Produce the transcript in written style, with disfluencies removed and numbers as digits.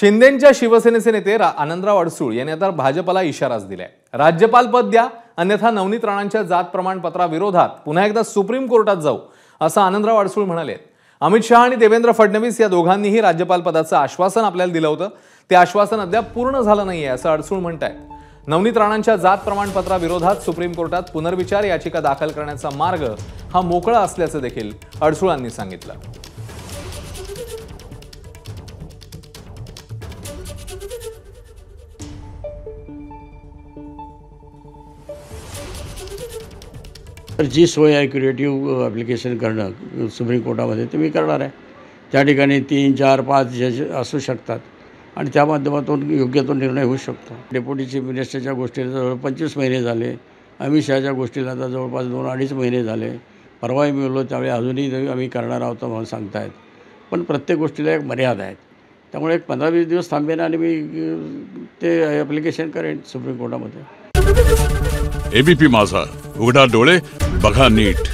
शिंदेंच्या शिवसेनेचे नेते आनंदराव अडसूळ यांनी आता भाजपला इशाराच दिलाय। राज्यपाल पद द्या, अन्यथा नवनीत राणांच्या जात प्रमाणपत्राविरोधात पुन्हा एकदा सुप्रीम कोर्टात जाऊ, असं आनंदराव अडसूळ म्हणाले। अमित शहा आणि देवेंद्र फडणवीस या दोघांनीही राज्यपाल पदाचं आश्वासन आपल्याला दिलं होतं, ते आश्वासन अद्याप पूर्ण झालं नाहीये असं अडसूळ म्हणतायत। नवनीत राणांच्या जात प्रमाणपत्राविरोधात सुप्रीम कोर्टात पुनर्विचार याचिका दाखल करण्याचा मार्ग हा मोकळा असल्याचं देखील अडसूळांनी सांगितलं। तर जी सोय आहे क्रिएटिव्ह ॲप्लिकेशन करणं सुप्रीम कोर्टामध्ये ते मी करणार आहे। त्या ठिकाणी 3, 4, 5 जज असू शकतात आणि त्या माध्यमातून योग्य तो निर्णय होऊ शकतो। डेप्युटी चीफ मिनिस्टरच्या गोष्टीला जवळ 25 महिने झाले, अमित शहाच्या गोष्टीला आता जवळपास 2-2.5 महिने झाले। परवाही मी बोललो त्यावेळी अजूनही आम्ही करणार आहोत म्हणून सांगतायत, पण प्रत्येक गोष्टीला एक मर्यादा आहे। त्यामुळे एक 15-20 दिवस थांबेन आणि मी ते ॲप्लिकेशन करेन सुप्रीम कोर्टामध्ये। एबीपी माझा, उघडा डोळे बघा नीट।